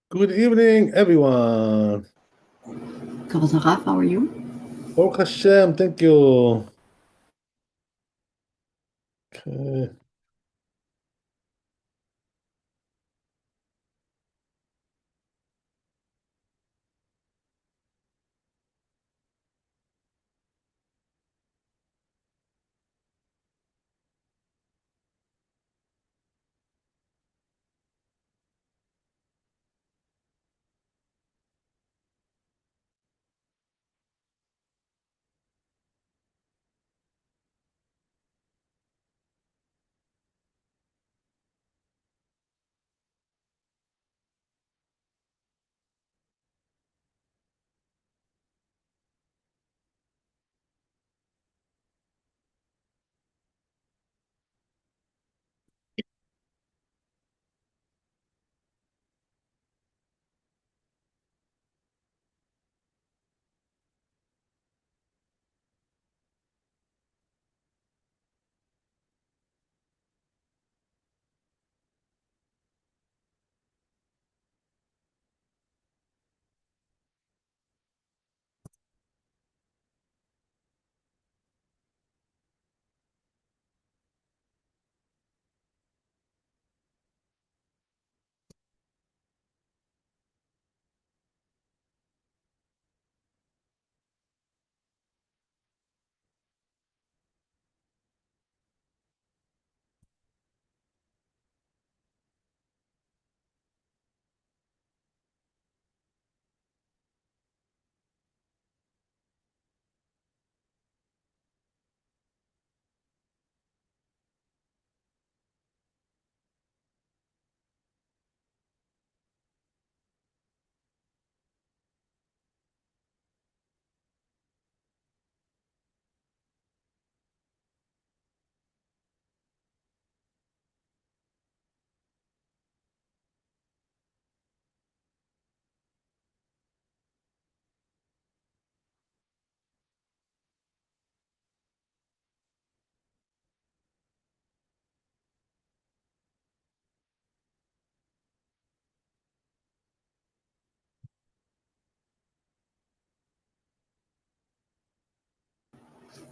Good evening, everyone. Cousin Raph, how are you? Baruch Hashem, thank you. Okay.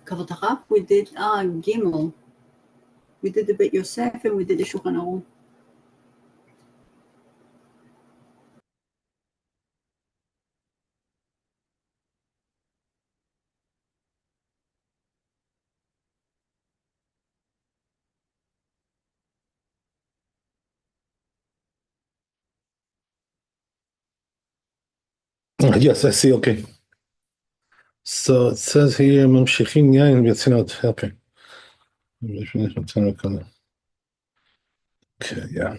Cousin Raph, we did Gimel. We did the Beit Yosef and we did the Shulchan Aruch. Yes, I see. Okay. So it says here, ממשיכים יין ברצינות. Okay. Okay, yeah.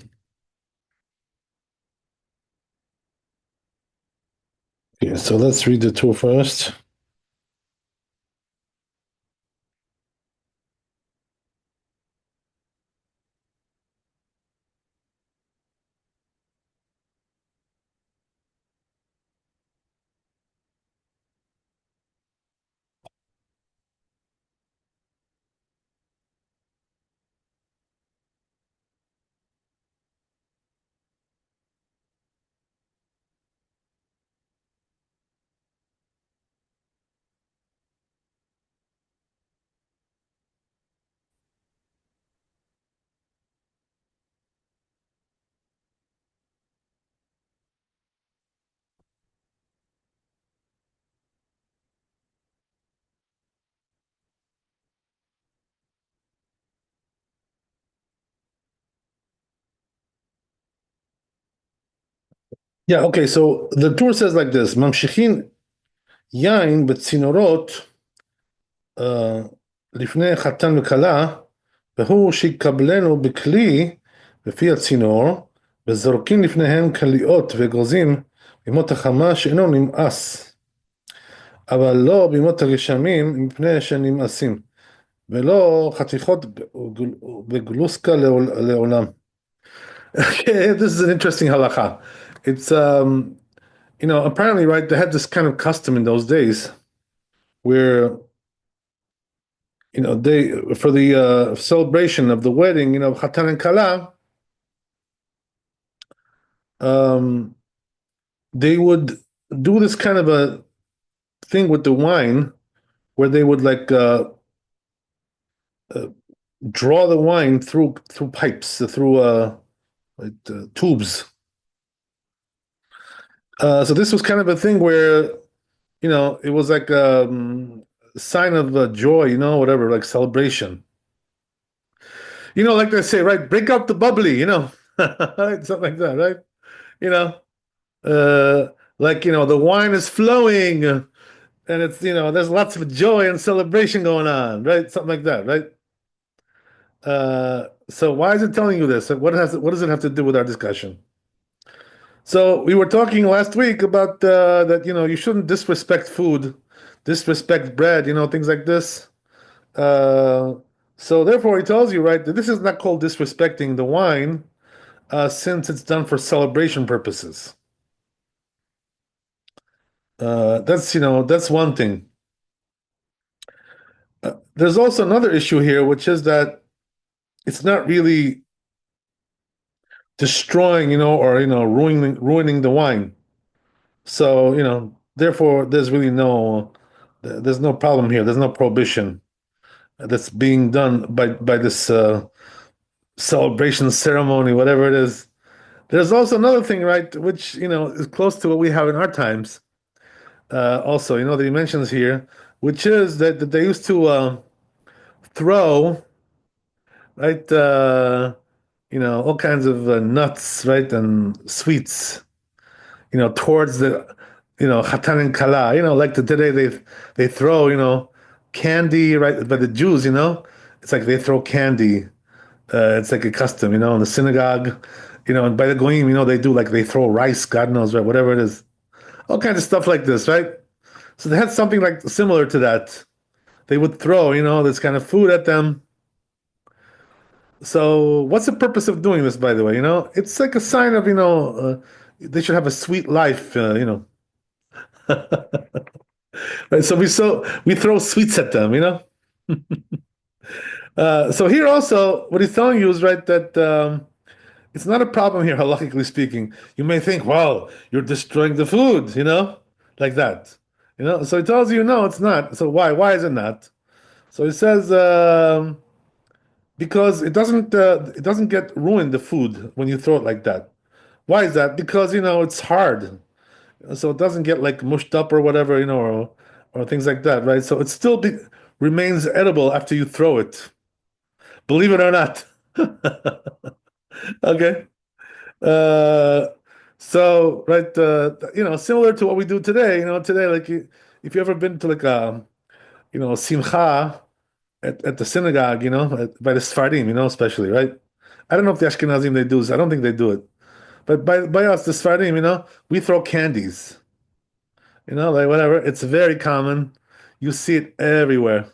Okay, so let's read the two first. Yeah, okay, so the tour says like this, ממשיכים יין בצינורות לפני חתן וכלה, והוא שיקבלנו בכלי לפי הצינור, וזורקים לפניהם קליעות ואגוזים בימות החמה שאינו נמאס, אבל לא בימות הגשמים מפני שנמאסים, ולא חתיכות בגלוסקה לעולם. Okay, this is an interesting halacha. It's, apparently, right, they had this kind of custom in those days where they for the celebration of the wedding, Chatan and Kala, um, they would do this kind of a thing with the wine where they would like uh, draw the wine through pipes, through like tubes. So this was kind of a thing where it was like a sign of joy, whatever, like celebration. Like they say, right? Break up the bubbly, right? Something like that, right? You know, like the wine is flowing, and it's there's lots of joy and celebration going on, right? Something like that, right? So why is it telling you this? What does it have to do with our discussion? So we were talking last week about that you shouldn't disrespect food, disrespect bread, things like this. Uh, so therefore, he tells you right that this is not called disrespecting the wine, since it's done for celebration purposes. That's one thing. There's also another issue here, which is that it's not really destroying, or ruining the wine. So therefore, there's no problem here. There's no prohibition that's being done by this celebration ceremony, whatever it is. There's also another thing, right, which is close to what we have in our times. Also, that he mentions here, which is that they used to throw, right, all kinds of nuts, right, and sweets, towards the, Chatan and Kala, like today they throw, candy, right, by the Jews, it's like they throw candy. It's like a custom, in the synagogue, and by the goyim, they do like they throw rice, God knows, right, whatever it is, all kinds of stuff like this, right? So they had something like similar to that. They would throw, this kind of food at them. So what's the purpose of doing this, by the way? It's like a sign of, they should have a sweet life, Right? So we throw sweets at them, So here also, what he's telling you is right that it's not a problem here, halakhically speaking. You may think, well, you're destroying the food, like that. So he tells you, no, it's not. So why? Why is it not? So he says, because it doesn't get ruined the food when you throw it like that. Why is that? Because it's hard, so it doesn't get like mushed up or whatever, or things like that, right? So it still remains edible after you throw it. Believe it or not. Okay. Uh, so right, similar to what we do today. Today, like if you ever been to like a simcha at the synagogue, by the Sfardim, especially, right? I don't know if the Ashkenazim they do this. I don't think they do it. But by us, the Sfardim, we throw candies. Like whatever. It's very common. You see it everywhere.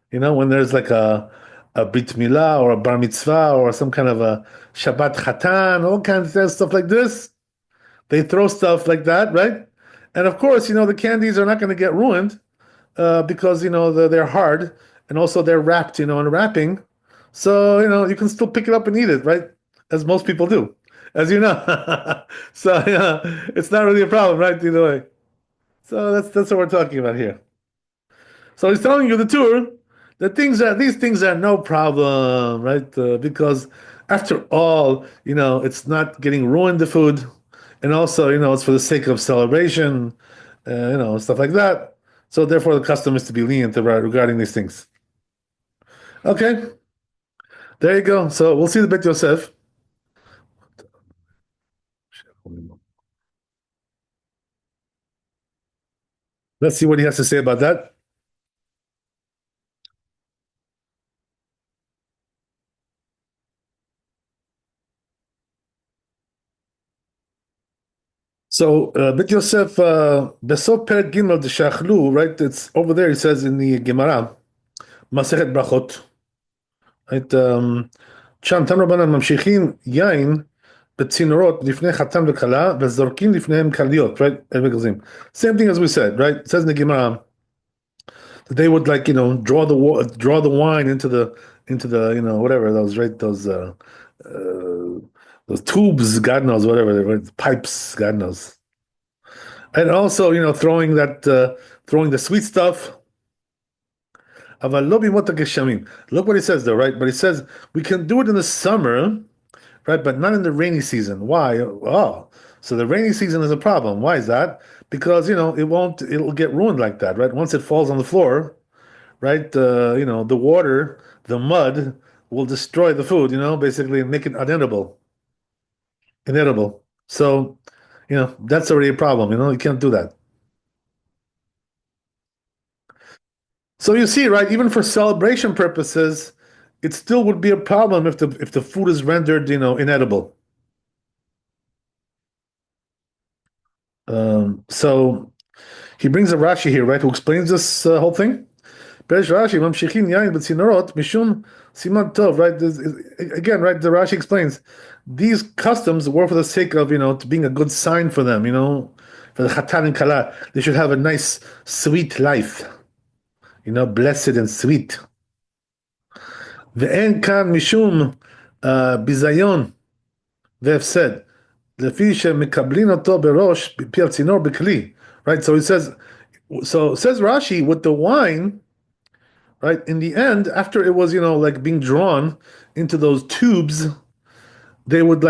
When there's like a brit milah or a bar mitzvah or some kind of a Shabbat chatan, all kinds of stuff like this. They throw stuff like that, right? And of course, the candies are not going to get ruined because they're hard and also they're wrapped, in wrapping. So you can still pick it up and eat it, right? As most people do, as you know. So it's not really a problem, right? Either way. So that's what we're talking about here. So he's telling you the tour that these things are no problem, right? Because after all, it's not getting ruined the food, and also it's for the sake of celebration, stuff like that. So therefore, the custom is to be lenient regarding these things. Okay, there you go. So we'll see the Beit Yosef. Let's see what he has to say about that. So Beit Yosef, Besot Perek Gimel Shachlu, right? It's over there. He says in the Gemara, Masechet Brachot, right? שם תנו רבנן ממשיכים יין בצינורות לפני חתן וכלה וזורקים לפניהם כליות, right? וגרזים. Same thing as we said, right? It says in the Gemara that they would like, draw the wine into the, whatever those, right? Uh, those tubes, God knows, whatever, right? Pipes, God knows. And also, throwing the sweet stuff. אבל לא בימות הגשמים. Look what he says though, right? But he says we can do it in the summer, right? But not in the rainy season. Why? Oh, so the rainy season is a problem. Why is that? Because, it'll get ruined like that, right? Once it falls on the floor, right? The water, the mud will destroy the food, basically make it inedible. So, that's already a problem, you can't do that. So you see, right, even for celebration purposes, it still would be a problem if the food is rendered, inedible. So he brings a Rashi here, right, who explains this whole thing. Perish Rashi, ממשיכים יין בצינורות משום סימן טוב, right? Again, right, the Rashi explains these customs were for the sake of, to being a good sign for them, for the Chatan and Kala. They should have a nice, sweet life, blessed and sweet. ואין כאן משום ביזיון והפסד, לפי שמקבלין אותו בראש, פי הצינור בכלי. Right, so says Rashi, with the wine, right, in the end, after it was, like being drawn into those tubes, they would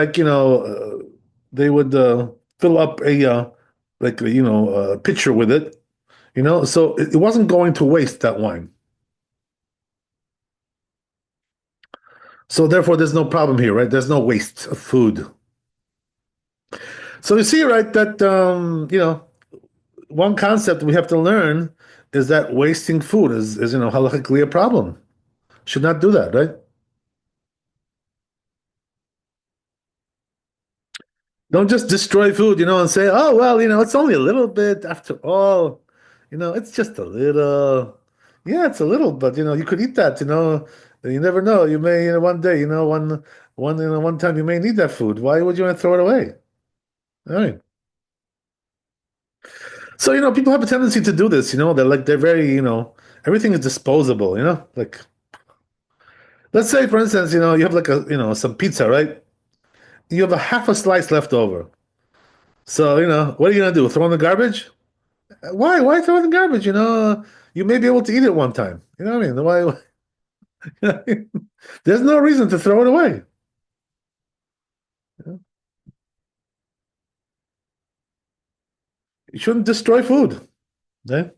fill up a pitcher with it, so it wasn't going to waste that wine. So therefore, there's no problem here, right? There's no waste of food. So you see, right, that one concept we have to learn is that wasting food is halachically a problem. Should not do that, right? Don't just destroy food, and say, oh well, it's only a little bit after all. It's just a little. Yeah, it's a little, but you could eat that, You never know. You may, one day, one time you may need that food. Why would you want to throw it away? All right. So, people have a tendency to do this, they're very, everything is disposable, like let's say for instance, you have like some pizza, right? You have a half a slice left over. So, what are you gonna do? Throw in the garbage? Why? Why throw in the garbage? You may be able to eat it one time. You know what I mean? Why? There's no reason to throw it away. You shouldn't destroy food. Okay?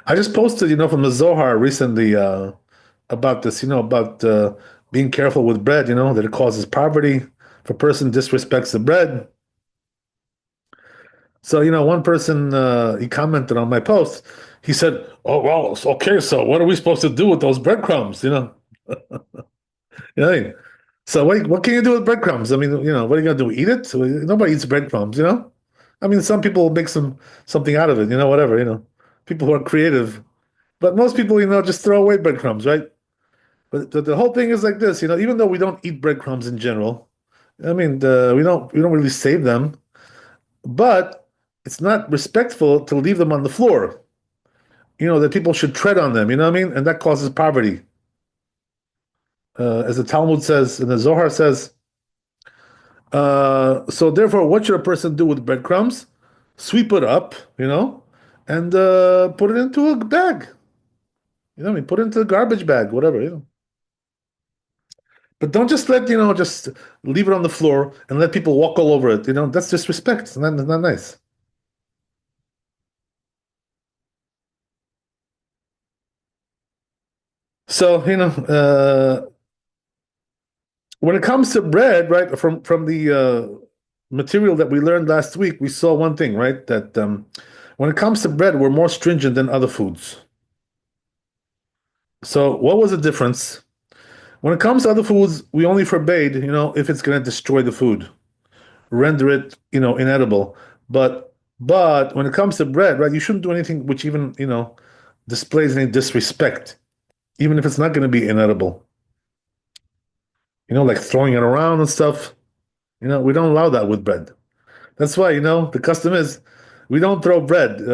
I just posted, from the Zohar recently about this, about being careful with bread, that it causes poverty if a person disrespects the bread. So, one person he commented on my post. He said, "Oh well, okay. So what are we supposed to do with those breadcrumbs?" Yeah. So what can you do with breadcrumbs? I mean, what are you gonna do? Eat it? So nobody eats breadcrumbs. I mean, some people make something out of it. Whatever. People who are creative, but most people, just throw away breadcrumbs, right? But the whole thing is like this. Even though we don't eat breadcrumbs in general, I mean, we don't really save them, but it's not respectful to leave them on the floor. That people should tread on them. You know what I mean? And that causes poverty. As the Talmud says, and the Zohar says, so therefore, what should a person do with breadcrumbs? Sweep it up, and put it into a bag. You know what I mean? Put it into a garbage bag, whatever. But don't just just leave it on the floor and let people walk all over it. That's disrespect. It's not nice. So, when it comes to bread, right, from the material that we learned last week, we saw one thing, right? That when it comes to bread, we're more stringent than other foods. So what was the difference? When it comes to other foods, we only forbade, if it's going to destroy the food, render it, inedible. But when it comes to bread, right, you shouldn't do anything which even, displays any disrespect, even if it's not going to be inedible. Like throwing it around and stuff. We don't allow that with bread. That's why, the custom is we don't throw bread, for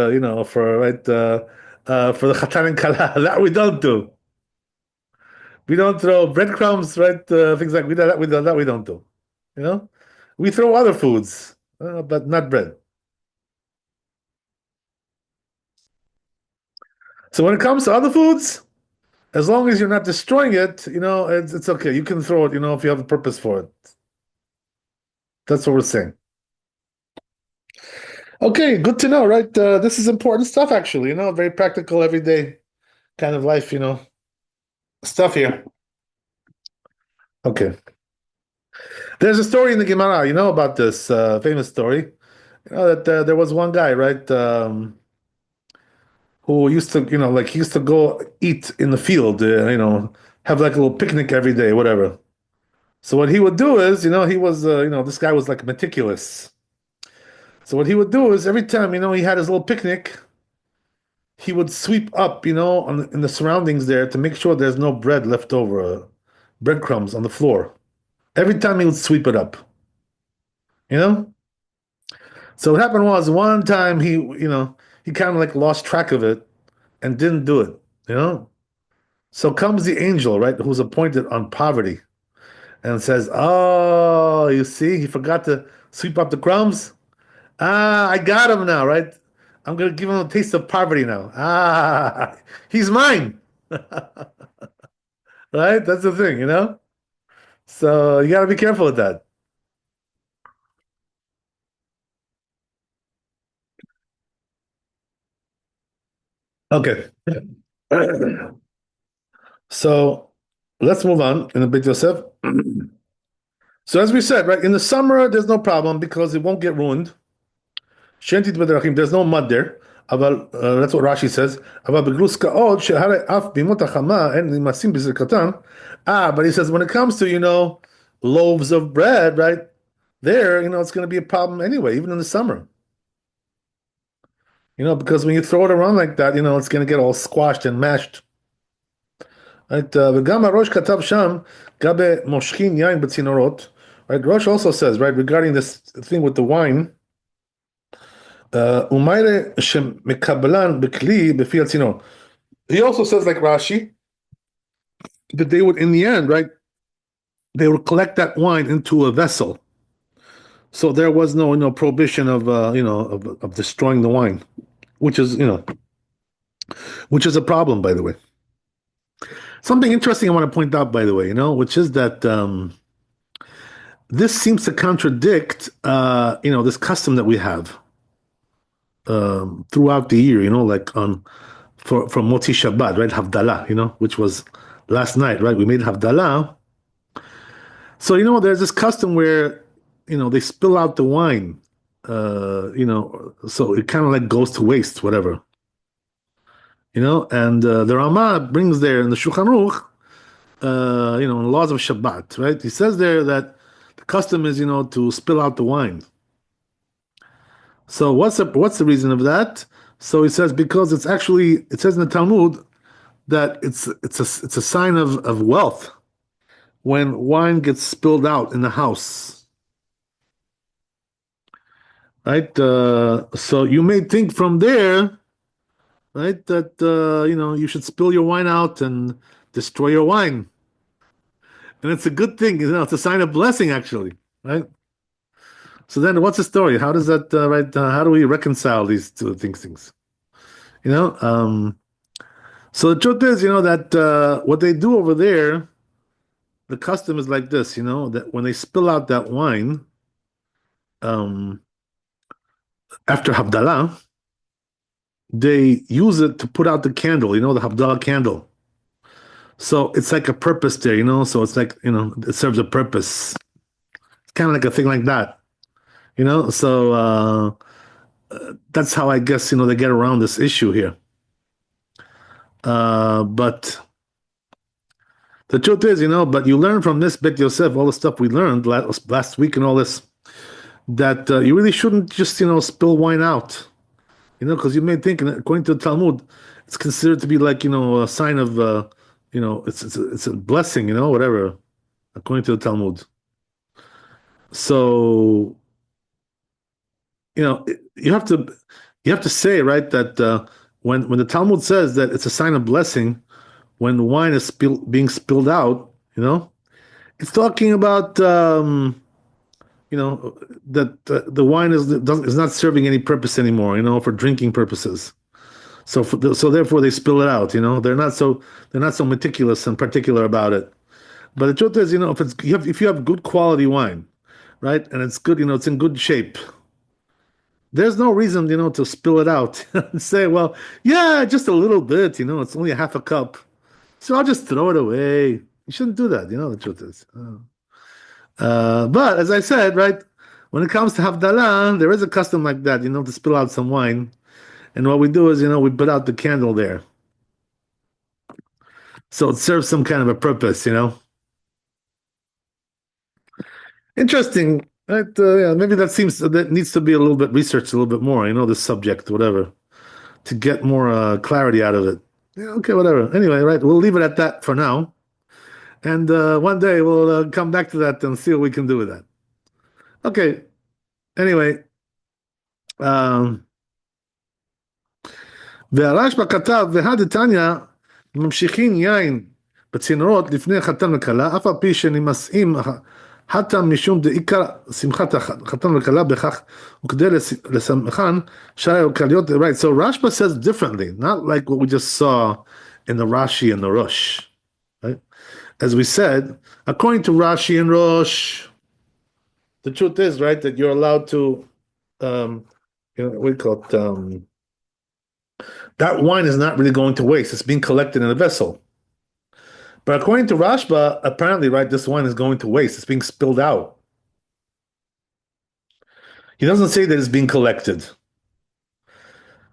the chatan and kala. That we don't do. We don't throw breadcrumbs, right? Things like that we don't do. You know, we throw other foods. but not bread. So when it comes to other foods, as long as you're not destroying it, it's okay. You can throw it, if you have a purpose for it. That's what we're saying. Okay, good to know, right? This is important stuff, actually, very practical, everyday kind of life, stuff here. Okay. There's a story in the Gemara, about this famous story. That there was one guy, right, who used to, like he used to go eat in the field, have like a little picnic every day, whatever. So what he would do is, he was, this guy was like meticulous. So what he would do is every time, he had his little picnic, he would sweep up, in the surroundings there to make sure there's no bread left over, breadcrumbs on the floor. Every time he would sweep it up, you know? So what happened was one time he kind of like lost track of it and didn't do it, you know? So comes the angel, right, who's appointed on poverty and says, "Oh, you see, he forgot to sweep up the crumbs. Ah, I got him now, right? I'm gonna give him a taste of poverty now. Ah, he's mine, right? That's the thing, So you gotta be careful with that. Okay. So let's move on in a bit, Yosef. So as we said, right, in the summer, there's no problem because it won't get ruined. Shentit b'derachim, there's no mud there. That's what Rashi says. אבל בגלוסקאות שהרי אף בימות החמה אין נמאסים בזריקתן. But he says when it comes to, loaves of bread, right, there, it's going to be a problem anyway, even in the summer. Because when you throw it around like that, it's going to get all squashed and mashed. Right? וגם הראש כתב שם, גבי מושכין יין בצינורות. Right? Rosh also says, right, regarding this thing with the wine, ומיילה שמקבלן בכלי בפי הצינור. He also says, like Rashi, that they would, in the end, right, they would collect that wine into a vessel. So there was no prohibition of of destroying the wine, which is which is a problem, by the way. Something interesting I want to point out, by the way, which is that this seems to contradict this custom that we have throughout the year, like on for Motzi Shabbat, right? Havdalah, which was last night, right? We made Havdalah. So, there's this custom where, they spill out the wine, so it kind of like goes to waste, whatever. And the Ramah brings there in the Shulchan Aruch, in laws of Shabbat, right? He says there that the custom is, to spill out the wine. So what's the reason of that? So he says because it says in the Talmud that it's a sign of wealth when wine gets spilled out in the house, right? So you may think from there, right, that you should spill your wine out and destroy your wine, and it's a good thing, it's a sign of blessing, actually, right? So then, what's the story? How does that right? How do we reconcile these two things? You know, um, so the truth is, that what they do over there, the custom is like this, that when they spill out that wine, um, after Havdalah, they use it to put out the candle, the Havdalah candle. So it's like a purpose there, so it's like, it serves a purpose. It's kind of like a thing like that, so that's how I guess, they get around this issue here. But the truth is, but you learn from this Bet Yosef, all the stuff we learned last week and all this, that you really shouldn't just, spill wine out, because you may think, according to the Talmud, it's considered to be like, a sign of, it's a blessing, whatever, according to the Talmud. So, you have to say, right, that when the Talmud says that it's a sign of blessing when wine is being spilled out, it's talking about that the wine is not serving any purpose anymore, for drinking purposes. So therefore they spill it out. They're not so meticulous and particular about it. But the truth is, if you have good quality wine, right, and it's good, it's in good shape. There's no reason, to spill it out and say, well, yeah, just a little bit, it's only a half a cup. So I'll just throw it away. You shouldn't do that, the truth is. But as I said, right, when it comes to Havdalah, there is a custom like that, to spill out some wine. And what we do is, we put out the candle there. So it serves some kind of a purpose. Interesting. Right? Yeah, maybe that needs to be a little bit researched a little bit more, this subject, whatever, to get more clarity out of it. Yeah, okay, whatever. Anyway, right, we'll leave it at that for now. And one day we'll come back to that and see what we can do with that. Okay. Anyway, um, והרשב"א כתב, והדתניא ממשיכין יין בצינורות לפני חתן וכלה, אף על פי שנמאסים חתם משום דעיקר שמחת החתן וכלה בכך, וכדי לשמחן, שי כליות, right, so Rashba says differently, not like what we just saw in the Rashi and the Rosh, right? As we said, according to Rashi and Rosh, the truth is, right, that you're allowed to, what do you call it, that wine is not really going to waste. It's being collected in a vessel. But according to Rashba, apparently, right, this wine is going to waste. It's being spilled out. He doesn't say that it's being collected.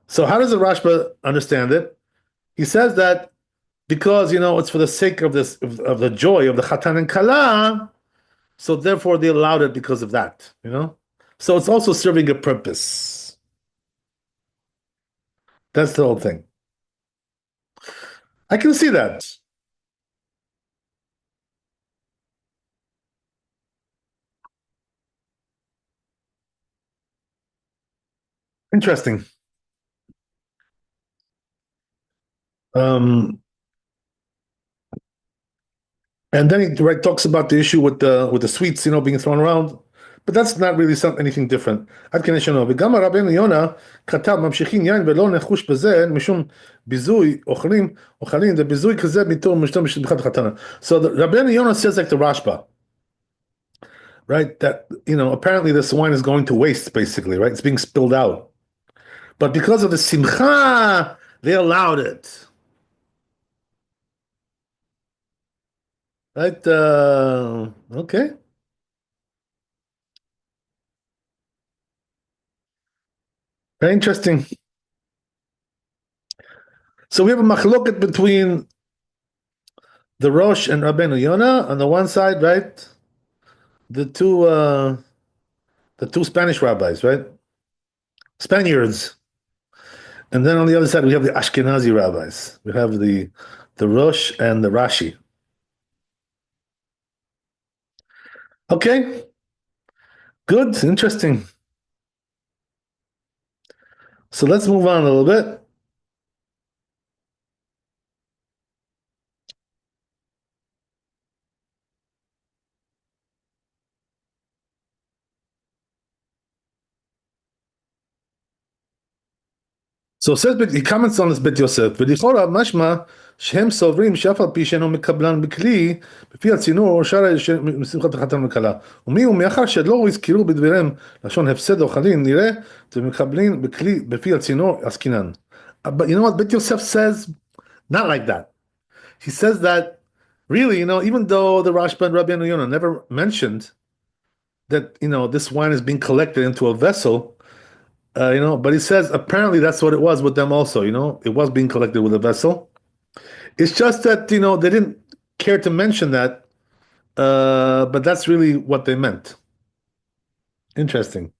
So how does the Rashba understand it? He says that because, it's for the sake of of the joy of the Chatan and Kala, so therefore they allowed it because of that. So it's also serving a purpose. That's the whole thing. I can see that. Interesting. Um, and then he talks about the issue with the sweets, being thrown around, but that's not really anything different. עד כן ישנו. וגם רבנו יונה כתב ממשיכין יין ולא נחוש בזה משום ביזוי אוכלים זה ביזוי כזה מתור משתום בשביחת החתנה. So Rabbi Yonah says like the Rashba, right? That apparently this wine is going to waste, basically, right? It's being spilled out, but because of the simcha, they allowed it. Right? Okay. Very interesting. So we have a machloket between the Rosh and Rabbeinu Yonah on the one side, right? The two Spanish rabbis, right? Spaniards. And then on the other side we have the Ashkenazi rabbis. We have the Rosh and the Rashi. Okay. Good, interesting. So let's move on a little bit. So says he comments on this bit Yosef, ולכאורה משמע שהם סוברים שאף על פי שאינו מקבלן בכלי, בפי הצינור שרה משמחת החתן וכלה. ומאחר שלא הזכירו בדבריהם לשון הפסד אוכלים, נראה ומקבלין בכלי בפי הצינור עסקינן. But you know what bit Yosef says? Not like that. He says that really, even though the Rashba and Rabbi Yonah never mentioned that, this wine is being collected into a vessel, but he says apparently that's what it was with them also, it was being collected with a vessel. It's just that, they didn't care to mention that, but that's really what they meant. Interesting.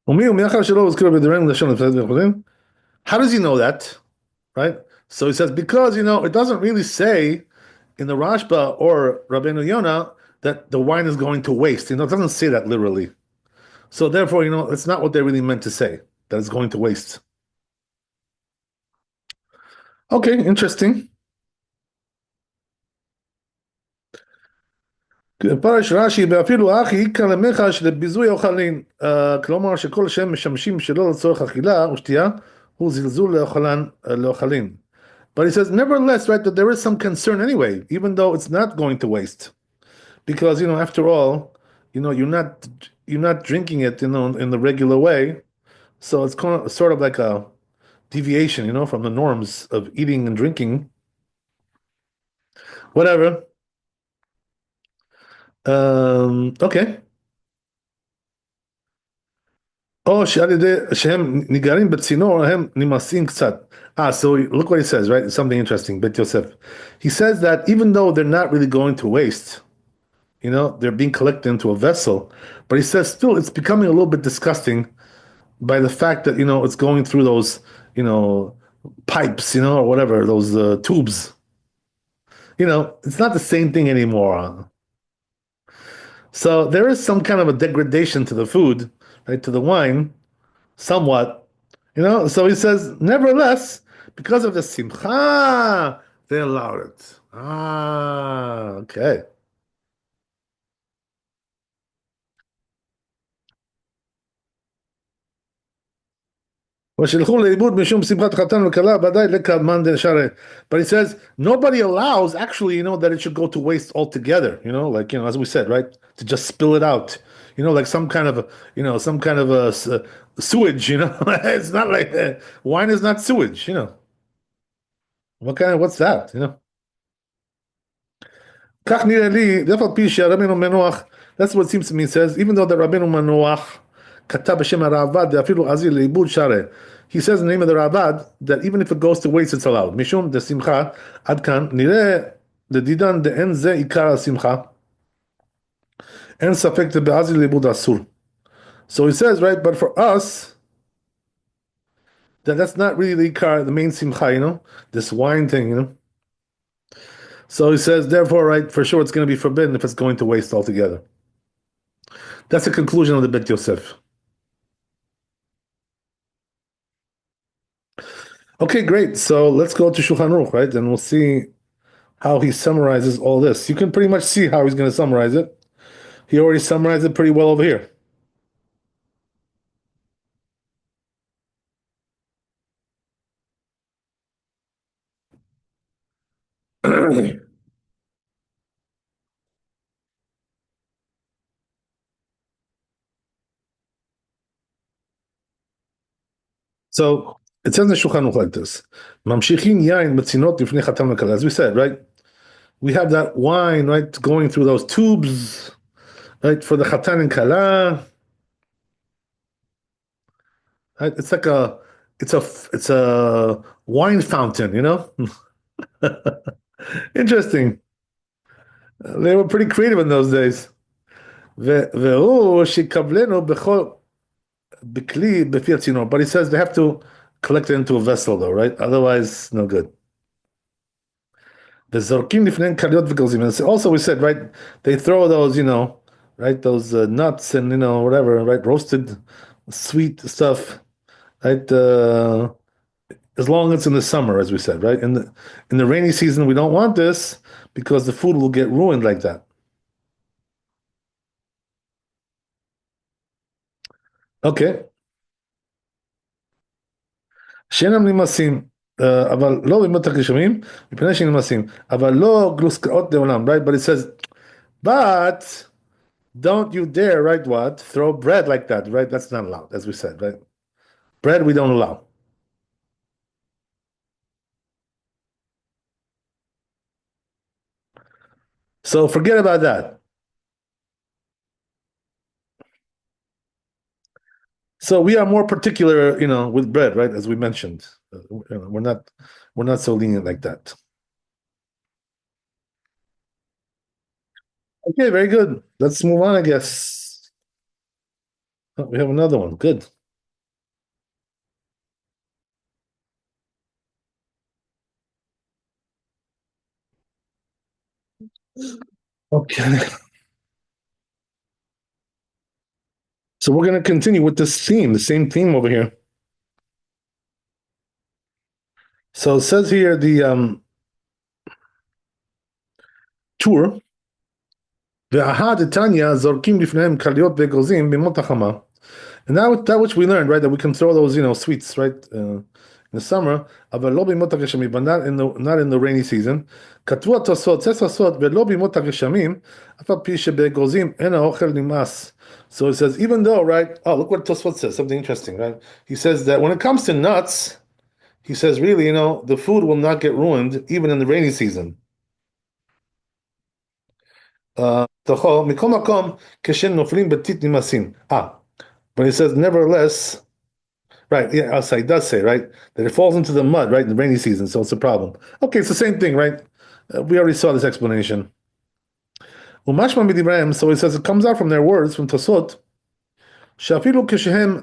How does he know that? Right? So he says, because, it doesn't really say in the Rashba or Rabbeinu Yonah that the wine is going to waste. It doesn't say that literally. So therefore, it's not what they really meant to say, that it's going to waste. Okay, interesting. פרש רש"י, ואפילו אחי איכא למיכה שלביזוי אוכלין. כלומר שכל שהם משמשים שלא לצורך אכילה ושתייה, הוא זלזול לאוכלין. But he says, nevertheless, right, that there is some concern anyway, even though it's not going to waste. Because, after all, you're not drinking it, in the regular way. So it's kind of sort of like a deviation, from the norms of eating and drinking. Whatever. Okay. או שעל ידי שהם ניגרים בצינור הם נמאסים קצת. So look what he says, right? It's something interesting, Bet Yosef. He says that even though they're not really going to waste, they're being collected into a vessel, but he says still it's becoming a little bit disgusting by the fact that, it's going through those, pipes, or whatever, those tubes. It's not the same thing anymore. So there is some kind of a degradation to the food, right, to the wine, somewhat. So he says, nevertheless, because of the simcha, they allowed it. Okay. ושילכו לאיבוד משום שמחת חתן וכלה, ודאי לקדמן דשארי. But he says, nobody allows, actually, that it should go to waste altogether, like, as we said, right? To just spill it out. Like some kind of sewage, It's not like, wine is not sewage. What's that? כך נראה לי, אף על פי שהרבינו מנוח, that's what seems to me says, even though the רבינו מנוח כתב בשם הרעב"ד, ואפילו עזיר לאיבוד שרה, he says in the name of the רעב"ד, that even if it goes to waste it's allowed, משום דשמחה, עד כאן, נראה לדידן דאין זה עיקר השמחה, אין ספק דבעזיר לאיבוד אסור. So he says, right, but for us, that's not really the ikar, the main simcha, this wine thing. So he says, therefore, right, for sure it's going to be forbidden if it's going to waste altogether. That's the conclusion of the Bet Yosef. Okay, great. So let's go to Shulchan Aruch, right? And we'll see how he summarizes all this. You can pretty much see how he's going to summarize it. He already summarized it pretty well over here. So it says in the Shulchan Aruch like this: "Mamshichin yain betzinot lifnei chatan v'kala." As we said, right? We have that wine, right, going through those tubes, right, for the chatan and kala. Right? It's a wine fountain. Interesting. They were pretty creative in those days. והוא שיקבלנו בכל בכלי בפי הצינור. But he says they have to collect it into a vessel though, right? Otherwise, no good. וזורקים לפניהם כליות וגרזים. And also we said, right, they throw those, right, those nuts and, whatever, right, roasted sweet stuff, right, as long as it's in the summer, as we said, right? In the rainy season, we don't want this because the food will get ruined like that. Okay. שאינם נמאסים, אבל לא בימות הגשמים, מפני שהם נמאסים, אבל לא גלוסקאות לעולם, right? But it says, but don't you dare, right, what? Throw bread like that, right? That's not allowed, as we said, right? Bread we don't allow. So forget about that. So we are more particular, with bread, right? As we mentioned, we're not so lenient like that. Okay, very good. Let's move on, I guess. Oh, we have another one. Good. Okay. So we're going to continue with this theme, the same theme over here. So it says here the tour. Ve'ahad etanya zorkim lifnehem kaliot ve'gozim bimot hachama. And that which we learned, right, that we can throw those, sweets, right, in the summer, אבל לא בימות הגשמים, but not in the rainy season. כתבו התוספות, says התוספות, ולא בימות הגשמים, אף על פי שבאגוזים אין האוכל נמאס. So it says, even though, right, oh, look what Tosfot says, something interesting, right? He says that when it comes to nuts, he says, really, the food will not get ruined even in the rainy season. מכל מקום, כשנופלים בטיט נמאסים. But he says, nevertheless, right, yeah, outside does say, right, that it falls into the mud, right, in the rainy season, so it's a problem. Okay, it's the same thing, right? We already saw this explanation. Umashma midivrayim, so he says it comes out from their words, from Tosot, שאפילו כשהם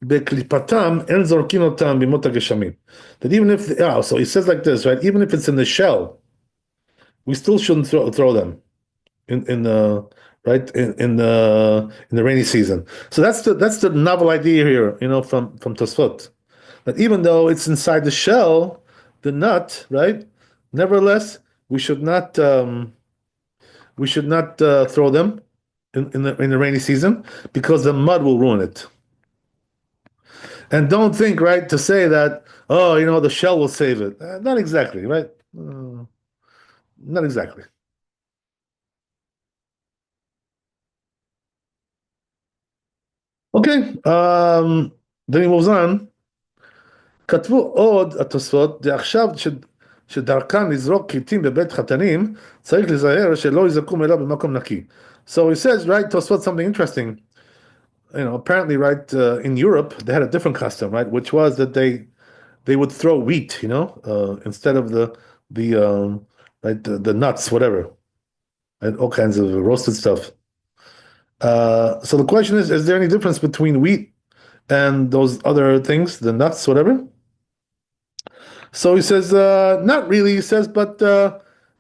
בקליפתם, אין זורקים אותם בימות הגשמים. That even if, so he says like this, right, even if it's in the shell, we still shouldn't throw them in the right in the rainy season. So that's the novel idea here, from Tosfot. That even though it's inside the shell, the nut, right? Nevertheless, we should not throw them in the rainy season because the mud will ruin it. And don't think, right, to say that, oh, the shell will save it. Not exactly, right? Not exactly. Okay. Then he moves on. כתבו עוד התוספות, דעכשיו שדרכן לזרוק כיתים בבית חתנים, צריך להיזהר שלא יזרקום אליו במקום נקי. So he says, right, Tosfot, something interesting. Apparently, right, in Europe, they had a different custom, right, which was that they would throw wheat, instead of the right, the nuts, whatever, and all kinds of roasted stuff. So the question is there any difference between wheat and those other things, the nuts, whatever? So he says, not really, he says, but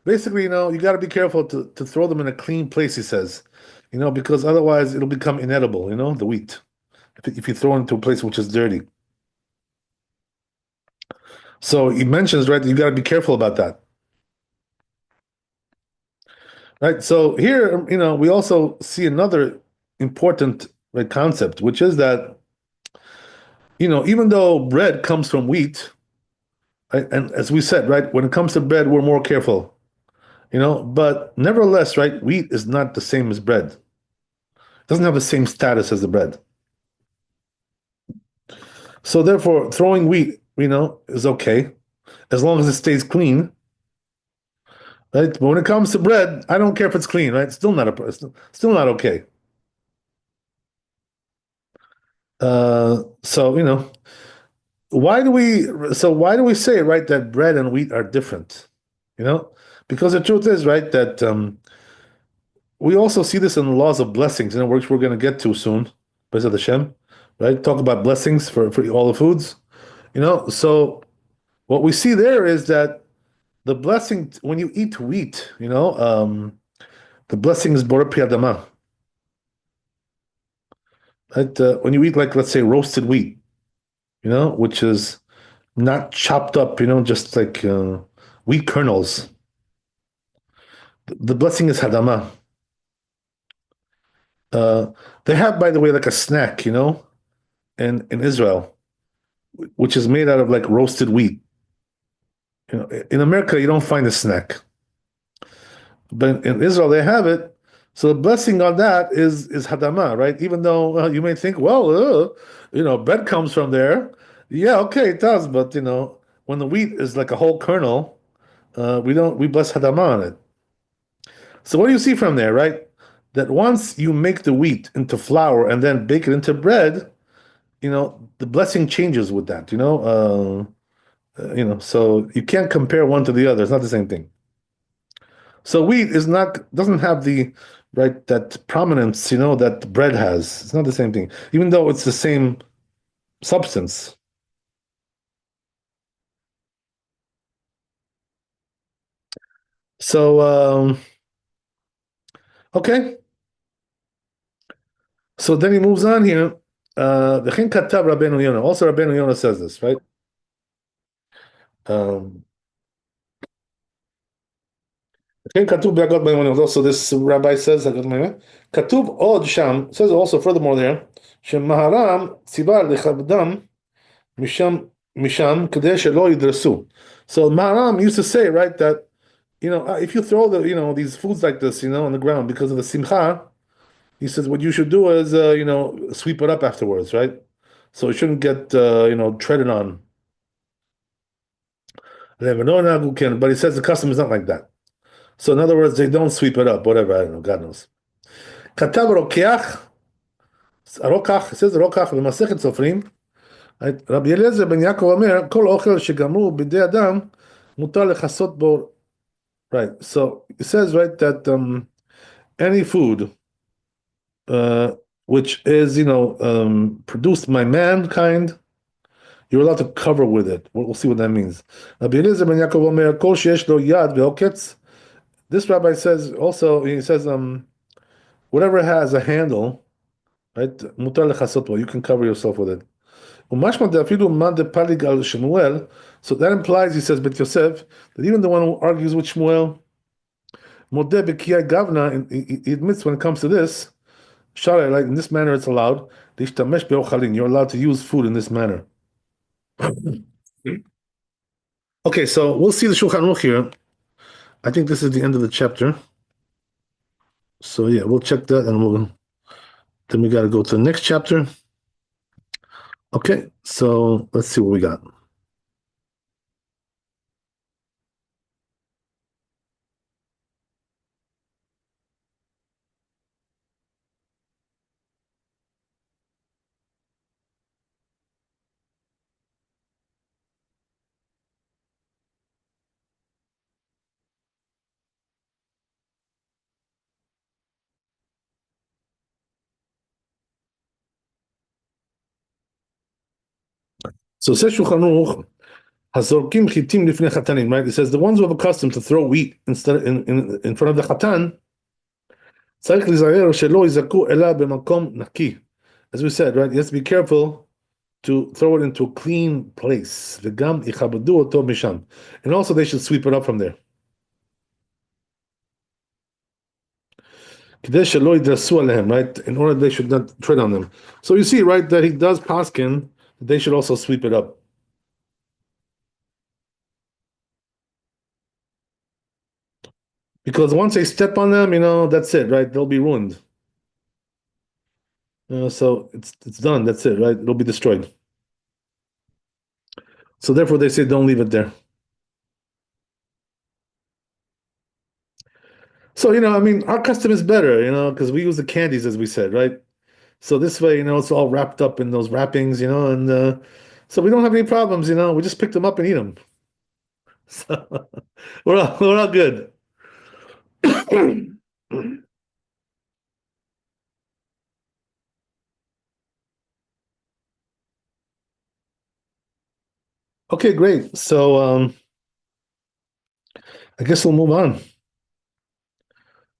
basically, you got to be careful to throw them in a clean place, he says, because otherwise it'll become inedible, the wheat, if you throw it into a place which is dirty. So he mentions, right, you got to be careful about that. Right. So here, we also see another important, right, concept, which is that, even though bread comes from wheat, right, and as we said, right, when it comes to bread, we're more careful, but nevertheless, right, wheat is not the same as bread. It doesn't have the same status as the bread. So therefore, throwing wheat, is okay as long as it stays clean, right? But when it comes to bread, I don't care if it's clean, right? It's still not okay. So why do we say, right, that bread and wheat are different? Because the truth is, right, that we also see this in the laws of blessings, which we're going to get to soon, Bezat Hashem, right? Talk about blessings for all the foods, So what we see there is that the blessing when you eat wheat, the blessing is Borei Pri Adama. Right? When you eat, like, let's say, roasted wheat, which is not chopped up, just like wheat kernels. The blessing is Hadama. They have, by the way, like a snack, in Israel, which is made out of like roasted wheat. In America, you don't find a snack, but in Israel they have it. So the blessing on that is Hadama, right? Even though you may think, well, bread comes from there. Yeah, okay, it does, but when the wheat is like a whole kernel, we bless Hadama on it. So what do you see from there, right? That once you make the wheat into flour and then bake it into bread, the blessing changes with that, so you can't compare one to the other. It's not the same thing. So wheat doesn't have the, right, that prominence, that bread has. It's not the same thing, even though it's the same substance. So okay. So then he moves on here. The Katav Rabbeinu Yonah. Also, Rabbeinu Yonah says this, right? Um, כן, כתוב בהגות מימוניות. Also this rabbi says, הגות מימוניות, כתוב עוד שם, says also furthermore there, שמהר"ם ציווה לכבדם משם, משם כדי שלא ידרסו. So Maharam used to say, right, that, if you throw these foods like this, on the ground because of the simcha, he says what you should do is, sweep it up afterwards, right? So it shouldn't get, treaded on. But he says the custom is not like that. So in other words, they don't sweep it up, whatever, I don't know, God knows. כתב רוקח, רוקח, it says רוקח במסכת סופרים, רבי אליעזר בן יעקב אומר, כל אוכל שגמרו בידי אדם, מותר לכסות בו. Right, so it says, right, that any food uh, which is, produced by mankind, you're allowed to cover with it. We'll see what that means. רבי אליעזר בן יעקב אומר, כל שיש לו יד ועוקץ, this rabbi says also, he says, whatever has a handle, right, מותר לכסות בו, you can cover yourself with it. ומשמע דאפילו מה דפליג על שמואל, so that implies, he says, Bet Yosef, that even the one who argues with Shmuel, מודה בקיאי גוונה, he admits when it comes to this, Shara, like in this manner it's allowed, להשתמש באוכלים, you're allowed to use food in this manner. Okay, so we'll see the Shulchan Aruch here. I think this is the end of the chapter. So yeah, we'll check that and then we got to go to the next chapter. Okay, so let's see what we got. So says Shulchan Aruch, Hazorkim chitim lifnei chatanim, right? It says the ones who have accustomed to throw wheat instead in front of the chatan, צריך להיזהר שלא יזרקו אלא במקום נקי. As we said, right? You have to be careful to throw it into a clean place. וגם יכבדו אותו משם. And also they should sweep it up from there. כדי שלא ידרסו עליהם, right? In order they should not tread on them. So you see, right, that he does paskin, they should also sweep it up. Because once they step on them, that's it, right? They'll be ruined. So it's done. That's it, right? It'll be destroyed. So therefore, they say don't leave it there. So I mean, our custom is better, because we use the candies as we said, right? So this way, it's all wrapped up in those wrappings, and so we don't have any problems, We just pick them up and eat them. So we're all good. Okay, great. So I guess we'll move on.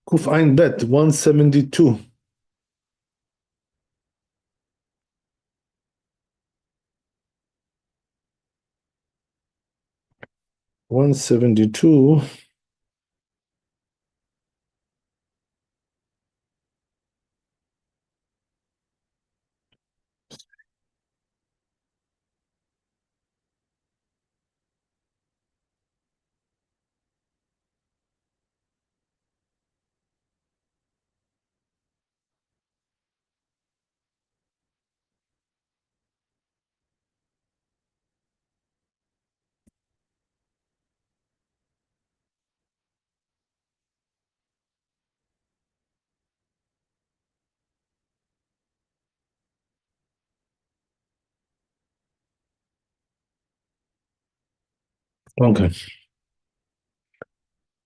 Kuf Ein Bet 172. 172. Okay.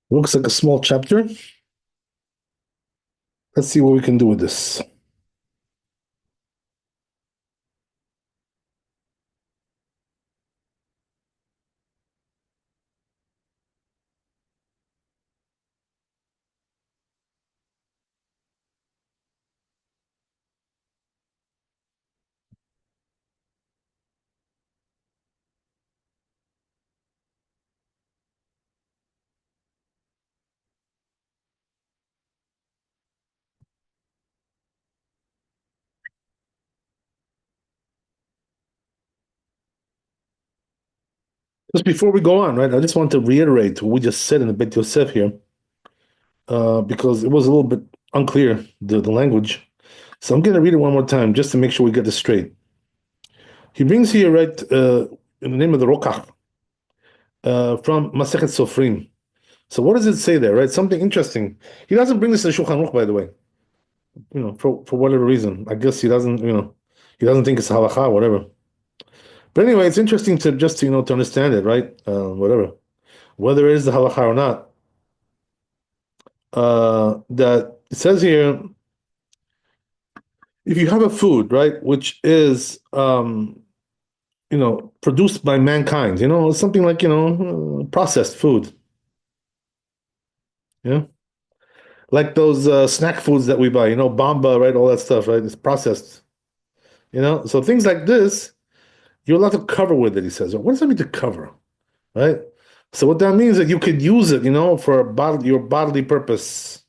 Looks like a small chapter. Let's see what we can do with this. Just before we go on, right, I just want to reiterate what we just said in the Beit Yosef here, because it was a little bit unclear, the language. So I'm going to read it one more time just to make sure we get this straight. He brings here, right, in the name of the Rokach, from Masechet Sofrim. So what does it say there, right? Something interesting. He doesn't bring this in Shulchan Aruch, by the way, for whatever reason. I guess he doesn't, he doesn't think it's halacha, whatever. But anyway, it's interesting to just, to understand it, right? Whatever. Whether it is the halacha or not. That it says here, if you have a food, right, which is, produced by mankind, something like, processed food, yeah, like those snack foods that we buy, Bamba, right, all that stuff, right, it's processed, so things like this, you're allowed to cover with it, he says. What does that mean to cover, right? So what that means is that you could use it, for your bodily purpose.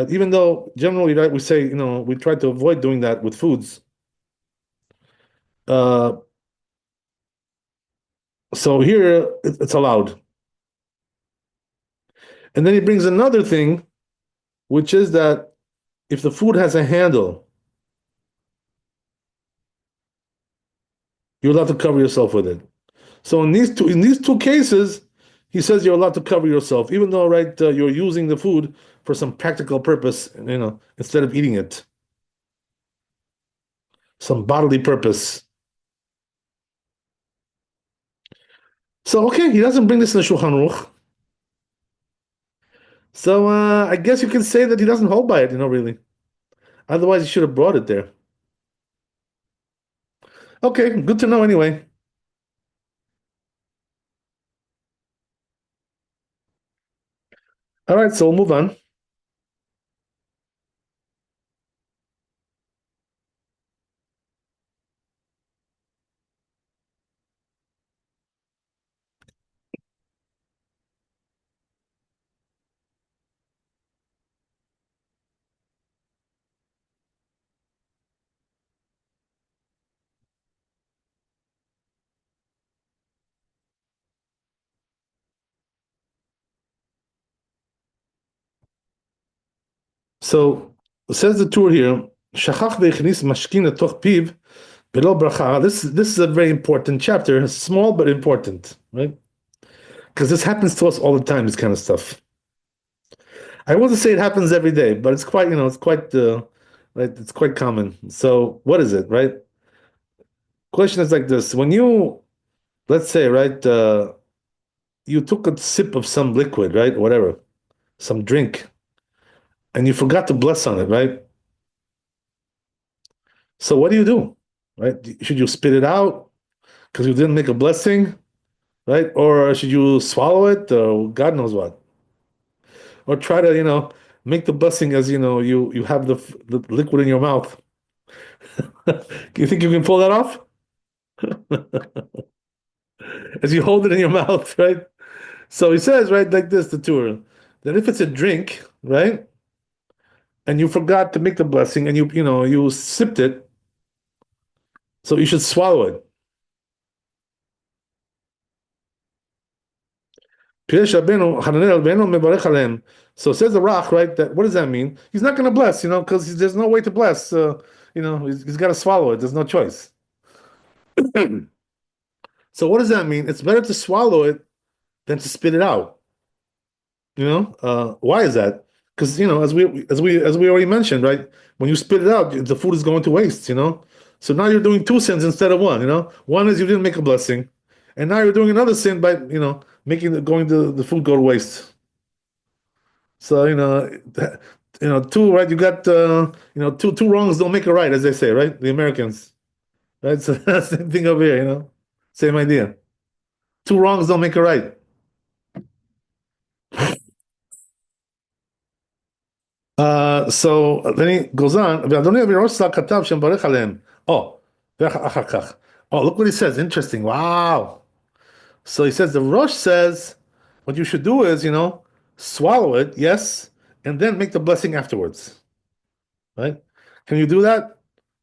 Even though generally, right, we say, we try to avoid doing that with foods. Uh, so here it's allowed. And then he brings another thing, which is that if the food has a handle, you're allowed to cover yourself with it. So in these two cases, he says you're allowed to cover yourself, even though, right, you're using the food for some practical purpose, instead of eating it, some bodily purpose. So okay, he doesn't bring this in the Shulchan Aruch. So I guess you can say that he doesn't hold by it, really. Otherwise, he should have brought it there. Okay, good to know anyway. All right, so we'll move on. So says the tour here. Shachach ve'echnis mashkin etoch piv below bracha. This is a very important chapter. Small but important, right? Because this happens to us all the time. This kind of stuff. I wouldn't say it happens every day, but it's quite right. It's quite common. So what is it, right? Question is like this: when you, let's say, right, you took a sip of some liquid, right, whatever, some drink, and you forgot to bless on it, right? So what do? Right? Should you spit it out because you didn't make a blessing, right? Or should you swallow it, or God knows what? Or try to, make the blessing as you have the liquid in your mouth. You think you can pull that off as you hold it in your mouth, right? So he says, right, like this, the Torah, that if it's a drink, right, and you forgot to make the blessing and you sipped it, so you should swallow it. Piresh Rabbeinu, Hananel Rabbeinu mevarech aleim. So says the Rach, right? That what does that mean? He's not going to bless, because there's no way to bless. He's got to swallow it. There's no choice. So what does that mean? It's better to swallow it than to spit it out. Why is that? Because as we already mentioned, right? When you spit it out, the food is going to waste. So now you're doing two sins instead of one. One is you didn't make a blessing, and now you're doing another sin by making going the food go to waste. So two, right? You got two wrongs don't make a right, as they say, right? The Americans, right? So that's the thing over here, same idea. Two wrongs don't make a right. So then he goes on. "ואדוני אבי ראש שר כתב שמברך עליהם." Oh, אחר כך. Oh, look what he says. Interesting. Wow. So he says the Rosh says what you should do is, swallow it, yes, and then make the blessing afterwards. Right? Can you do that?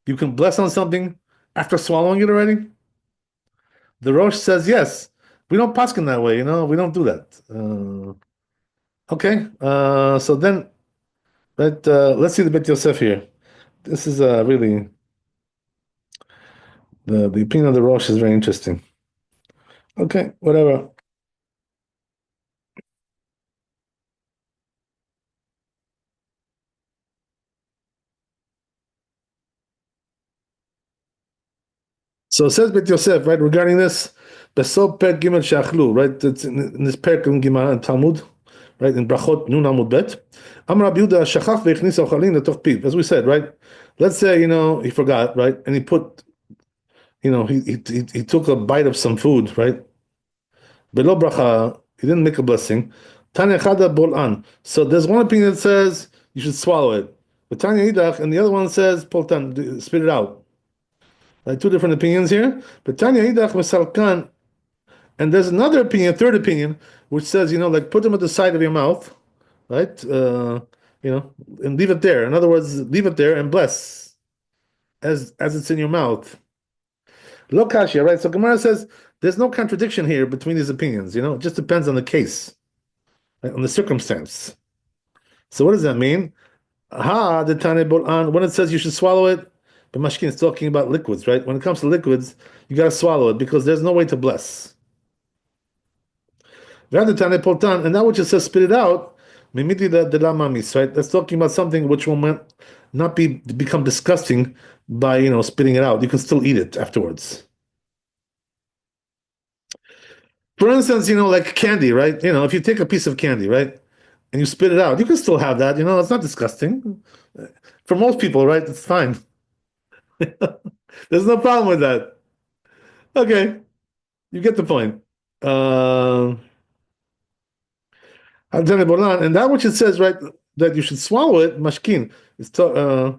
You can bless on something after swallowing it already? The Rosh says yes, We don't paskin that way, we don't do that. Okay, so then let's see the Bet Yosef here. This is really the opinion of the Rosh is very interesting. Okay, whatever. So it says Bet Yosef, right, regarding this, Besop Per Gimel Shachlu, right? It's in this Per Gimel and Talmud, right? In Brachot Nun Amud Bet. Amar Rabbi Yehuda Shachach ve'echnis ochalin letoch piv. As we said, right? Let's say he forgot, right, and he put, he took a bite of some food, right? Below bracha, he didn't make a blessing. Tanya Chada Bol'an. So there's one opinion that says you should swallow it. But Tanya Idach, and the other one says Poltan, spit it out. Like two different opinions here. But Tanya Idach Mesalkan, and there's another opinion, third opinion, which says, like put them at the side of your mouth, right? And leave it there. In other words, leave it there and bless as it's in your mouth. Lokashia, right? So Gemara says there's no contradiction here between these opinions. It just depends on the case, right? On the circumstance. So what does that mean? The Tane Bol'an, when it says you should swallow it, but Mashkin is talking about liquids, right? When it comes to liquids, you got to swallow it because there's no way to bless. And that which it says spit it out, right? That's talking about something which will not become disgusting by spitting it out. You can still eat it afterwards. For instance, like candy, right? If you take a piece of candy, right, and you spit it out, you can still have that. It's not disgusting. For most people, right, it's fine. There's no problem with that. Okay, you get the point. And that which it says, right, that you should swallow it, mashkin. It's that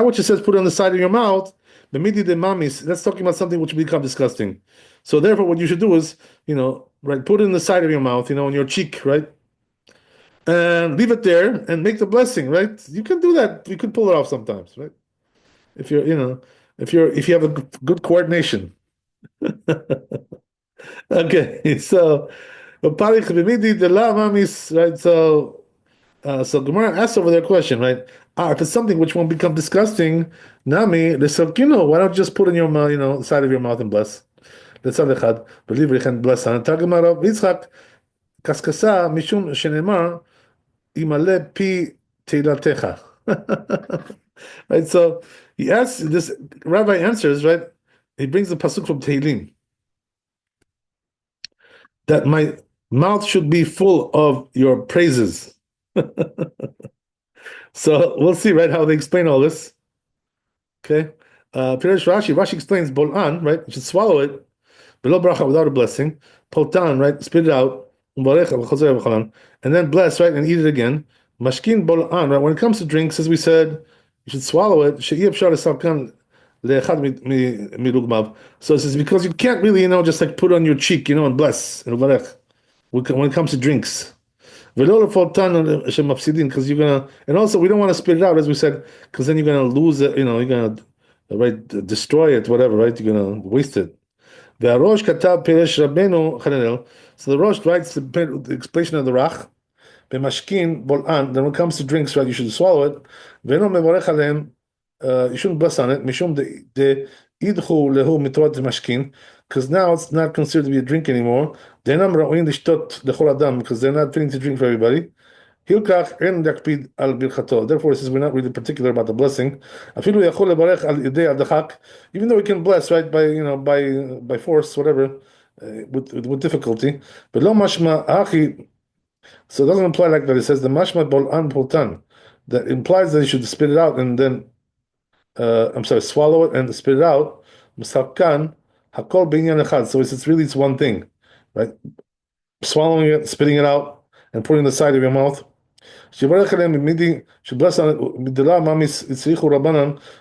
which it says put it on the side of your mouth, that's talking about something which will become disgusting. So therefore what you should do is, right, put it in the side of your mouth, on your cheek, right? And leave it there and make the blessing, right? You can do that. You can pull it off sometimes, right? If you're, if you have a good coordination. Okay, so right? So Gemara asks over their question, right? If it's something which won't become disgusting, Nami, why don't you just put in your mouth, side of your mouth and bless? That's all echad. Believe we can bless. And Gemara, Yitzchak, kaskasa mishum shenema imale pi teilatecha. Right, so he asks, this rabbi answers, right? He brings the pasuk from Tehillim that my mouth should be full of your praises. So we'll see, right, how they explain all this. Okay. Rashi explains bol'an, right? You should swallow it, below bracha, without a blessing. Poltan, right? Spit it out. And then bless, right? And eat it again. Mashkin bol'an, right? When it comes to drinks, as we said, you should swallow it. So it's because you can't really, just like put on your cheek, and bless. When it comes to drinks. Because you're gonna, and also we don't want to spit it out, as we said, because then you're gonna lose it, you're gonna destroy it, whatever, right? You're gonna waste it. So the Rosh writes the explanation of the Rach. Then when it comes to drinks, right, you should swallow it. You shouldn't bless on it. Because now it's not considered to be a drink anymore. Because they're not fitting to drink for everybody. Therefore, it says we're not really particular about the blessing. Even though we can bless, right, by force, whatever, with difficulty. But lo mashma achi. So it doesn't imply like that. It says the mashma bol'an poltan. That implies that you should spit it out and then, swallow it and spit it out. Misalkan hakol binyan echad. So it's one thing, right? Swallowing it, spitting it out, and putting it in the side of your mouth. Should bless on it.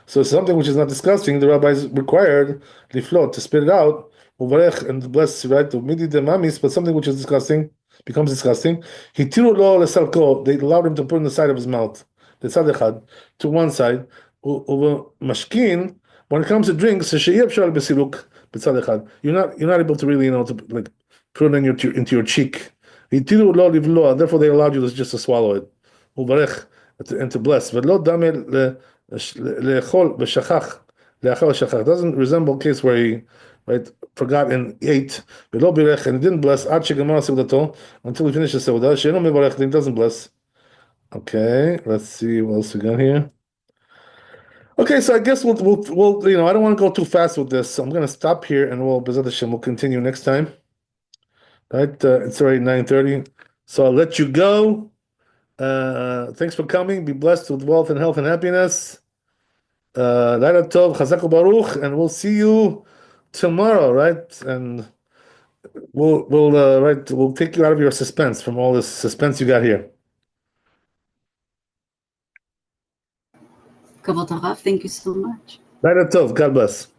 So it's something which is not disgusting. The rabbi is required to spit it out, and bless, right? But something which is disgusting. becomes disgusting. Hitiru lo lesalko, they allowed him to put in the side of his mouth, the tzad echad, to one side. Mashkin, when it comes to drinks, you're not able to really, to like put it in into your cheek. Hitiru lo livloa, therefore they allowed you just to swallow it. Uvarech, and to bless. V'lo dame le'echol v'shachach, le'achal shachach. Doesn't resemble a case where he, right, forgot and ate. V'lo birech, and he didn't bless ad shegamar seudato, until he finished the seudah. She'eno mevarech, then he doesn't bless. Okay, let's see what else we got here. Okay, so I guess we'll I don't want to go too fast with this, so I'm gonna stop here, and B'ezrat Hashem, we'll continue next time. Right, it's already 9:30, so I'll let you go. Thanks for coming. Be blessed with wealth and health and happiness. Laila Tov, Chazak Baruch, and we'll see you tomorrow, right? And we'll take you out of your suspense from all this suspense you got here. Kavod Harav, thank you so much. Laila Tov, God bless.